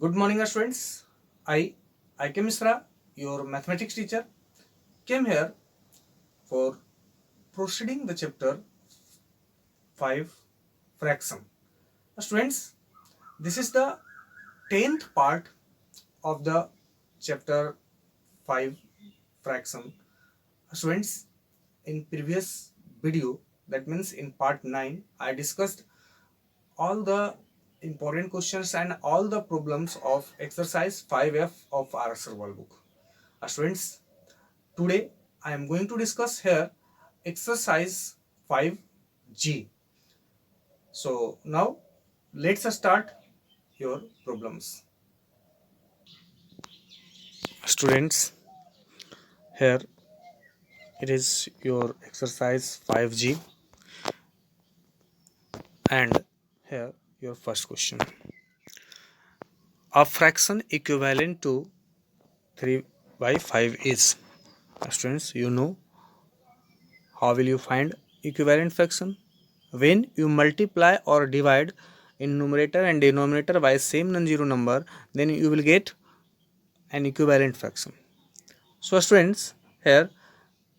Good morning, students. I K Misra, your mathematics teacher, came here for proceeding the chapter 5 fraction. Students, this is the 10th part of the chapter 5 fraction. Students, in previous video, that means in part 9, I discussed all the important questions and all the problems of exercise 5F of our survival book. Students, today I am going to discuss here exercise 5G. So now let's start your problems. Students, here it is your exercise 5G and here your first question. A fraction equivalent to 3 by 5 is. Students, you know how will you find equivalent fraction? When you multiply or divide in numerator and denominator by same non-zero number, then you will get an equivalent fraction. So students, here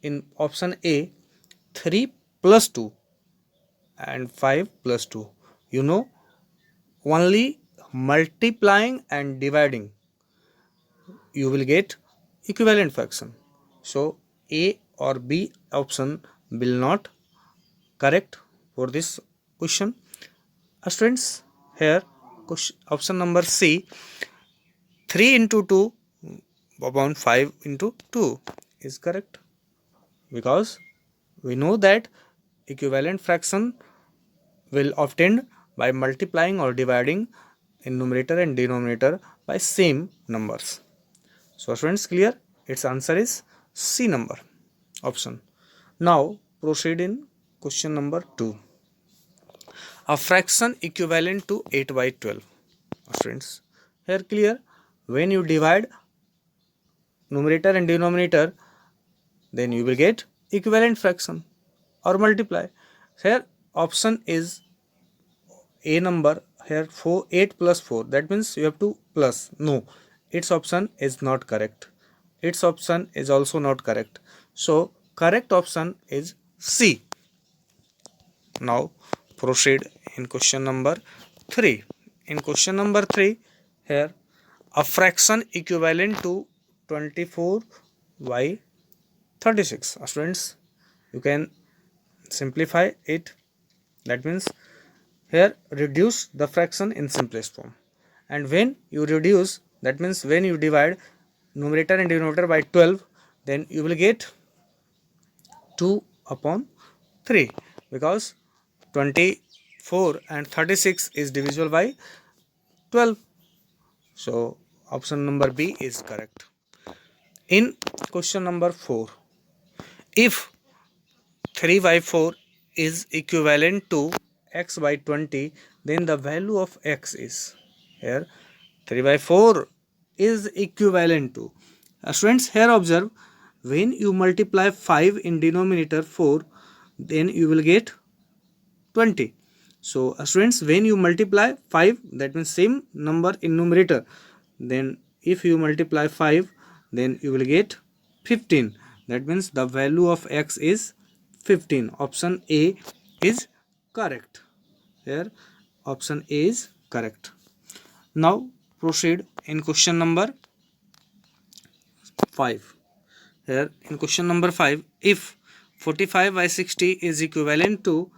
in option A, 3 plus 2 and 5 plus 2, you know, only multiplying and dividing you will get equivalent fraction. So A or B option will not correct for this question. Students, here option number C, 3 into 2 upon 5 into 2 is correct, because we know that equivalent fraction will obtained by multiplying or dividing in numerator and denominator by same numbers. So friends, clear? Its answer is C number option. Now proceed in question number 2. A fraction equivalent to 8 by 12. Friends, here clear, when you divide numerator and denominator, then you will get equivalent fraction or multiply. Here option is A number, here 4 8 plus 4, that means you have to plus. No, its option is not correct. Its option is also not correct. So correct option is C. Now proceed in question number 3. In question number 3, here a fraction equivalent to 24 by 36. Students, you can simplify it. That means here reduce the fraction in simplest form. And when you reduce, that means when you divide numerator and denominator by 12, then you will get 2 upon 3, because 24 and 36 is divisible by 12. So option number B is correct. In question number 4, if 3 by 4 is equivalent to x by 20, then the value of x is, here 3 by 4 is equivalent to, students, here observe, when you multiply 5 in denominator 4, then you will get 20. So students, when you multiply 5, that means same number in numerator, then if you multiply 5, then you will get 15. That means the value of x is 15. Option A is correct. Here option A is correct. Now proceed in question number 5. Here in question number 5, if 45 by 60 is equivalent to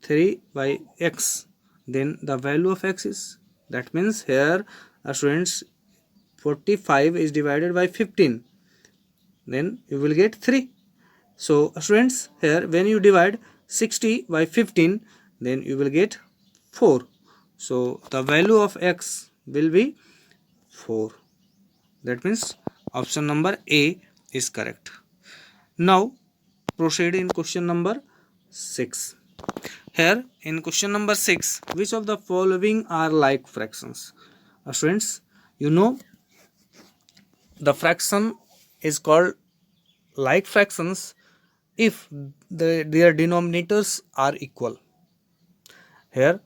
3 by x, then the value of x is, that means here students, 45 is divided by 15, then you will get 3. So students, here when you divide 60 by 15, then you will get 4. So the value of x will be 4. That means option number A is correct. Now proceed in question number 6. Here in question number 6, which of the following are like fractions? Students, you know the fraction is called like fractions if their denominators are equal. Here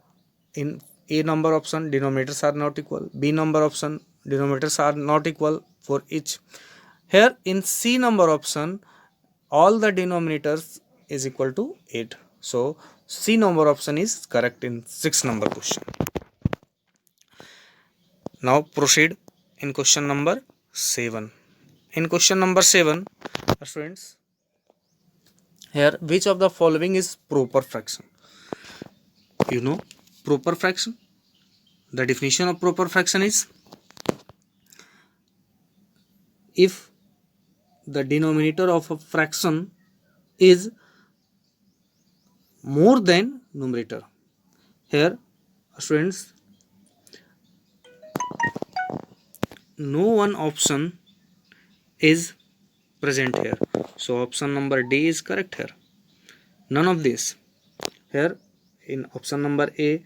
in A number option denominators are not equal, B number option denominators are not equal for each. Here in C number option all the denominators is equal to 8. So C number option is correct in 6 number question. Now proceed in question number 7. In question number 7, students, here which of the following is proper fraction? You know proper fraction. The definition of proper fraction is if the denominator of a fraction is more than numerator. Here students, no one option is present here, so option number D is correct here. None of this. Here in option number A,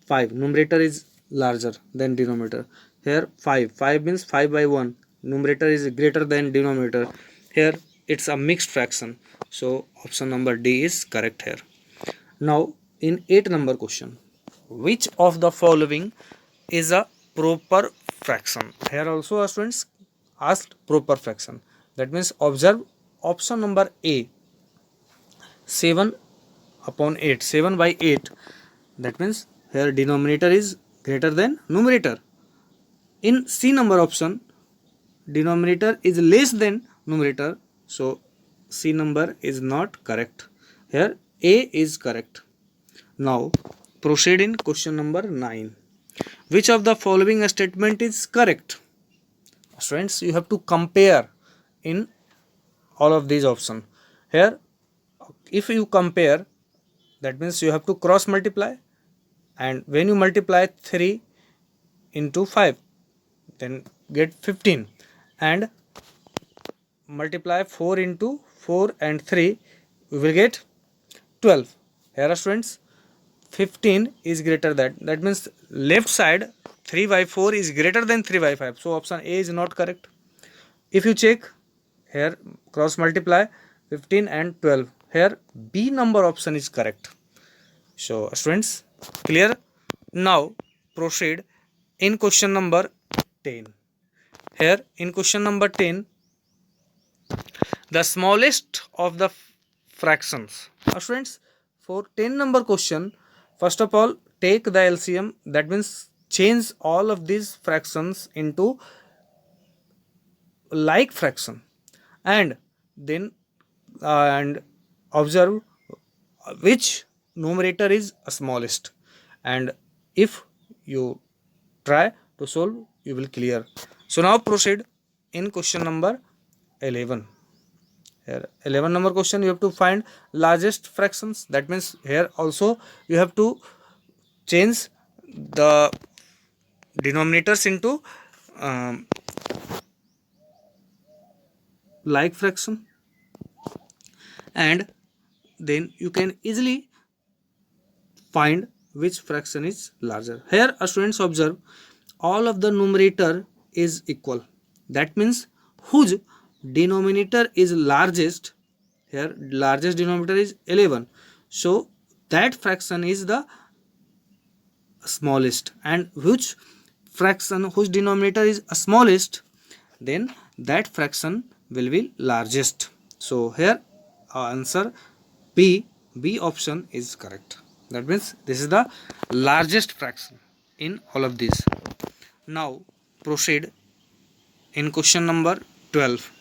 5 numerator is larger than denominator. Here 5 means 5 by 1, numerator is greater than denominator. Here it's a mixed fraction, so option number D is correct here. Now in 8 number question, which of the following is a proper fraction? Here also students asked proper fraction. That means observe option number A, 7 upon 8, 7 by 8. That means here denominator is greater than numerator. In C number option, denominator is less than numerator, so C number is not correct. Here A is correct. Now proceed in question number 9. Which of the following statement is correct? Students, you have to compare in all of these options. Here if you compare, that means you have to cross multiply, and when you multiply 3 into 5 then get 15, and multiply 4 into 4 and 3 we will get 12. Here students, 15 is greater than, that means left side 3 by 4 is greater than 3 by 5, so option A is not correct. If you check here, cross multiply 15 and 12, here B number option is correct. So students, clear? Now proceed in question number 10. Here in question number 10, the smallest of the fractions. Students, for 10 number question, first of all take the LCM, that means change all of these fractions into like fraction, and then and observe which numerator is smallest, and if you try to solve you will clear. So now proceed in question number 11. Here 11 number question, you have to find largest fractions. That means here also you have to change the denominators into like fraction, and then you can easily find which fraction is larger. Here students observe all of the numerator is equal, that means whose denominator is largest. Here largest denominator is 11, so that fraction is the smallest, and which fraction whose denominator is smallest, then that fraction will be largest. So here answer B option is correct. That means this is the largest fraction in all of these. Now proceed in question number 12.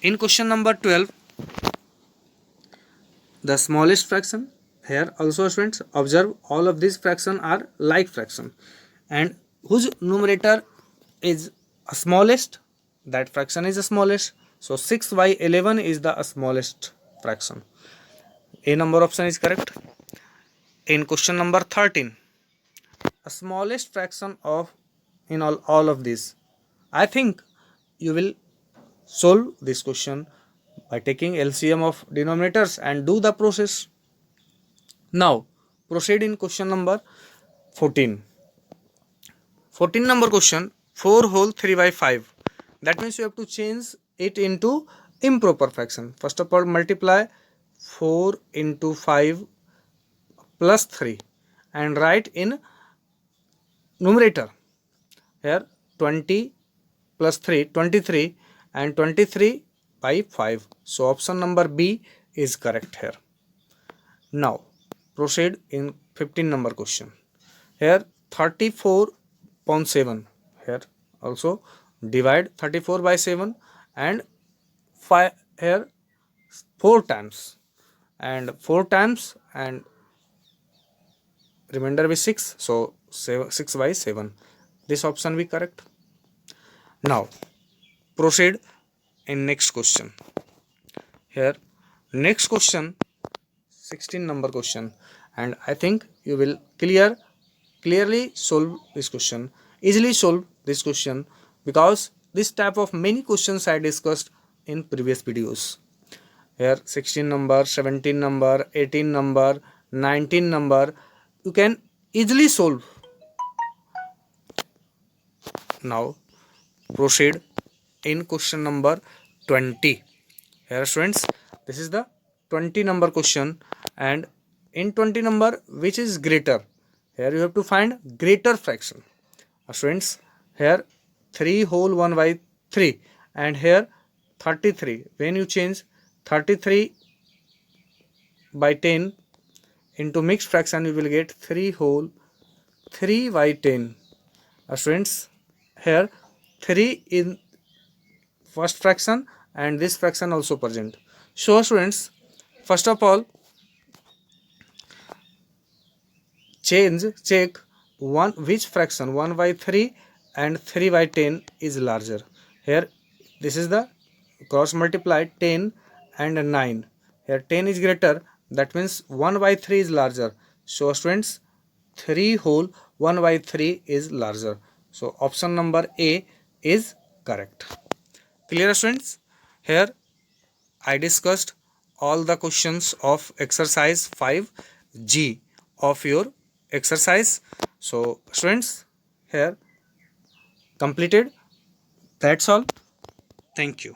In question number 12, the smallest fraction. Here also students observe all of these fraction are like fraction, and whose numerator is smallest, that fraction is the smallest. So 6 by 11 is the smallest fraction. A number option is correct. In question number 13, a smallest fraction of in all of these. I think you will solve this question by taking LCM of denominators and do the process. Now proceed in question number 14. 14 number question, 4 whole 3 by 5. That means you have to change it into improper fraction. First of all multiply 4 into 5 plus 3 and write in numerator. Here 20 plus 3, 23, and 23 by 5. So option number B is correct here. Now proceed in 15 number question. Here 34.7. Here also divide 34 by 7 and 5 here 4 times, and 4 times and remainder be 6, so 6 by 7. This option be correct. Now proceed in next question. Here next question 16 number question, and I think you will clearly solve this question, easily solve this question, because this type of many questions I discussed in previous videos. Here 16 number, 17 number, 18 number, 19 number, you can easily solve. Now proceed in question number 20. Here students, this is the 20 number question, and in 20 number, which is greater? Here you have to find greater fraction. Students, here 3 whole 1 by 3, and here 33. When you change 33 by 10 into mixed fraction, you will get 3 whole 3 by 10. Students, here 3 in first fraction and this fraction also present. So students, first of all, check which fraction 1 by 3 and 3 by 10 is larger. Here this is the cross multiply 10 and 9. Here 10 is greater, that means 1 by 3 is larger. So students, 3 whole 1 by 3 is larger. So option number A is correct. Clear students? Here I discussed all the questions of exercise 5G of your exercise. So students, here completed. That's all. Thank you.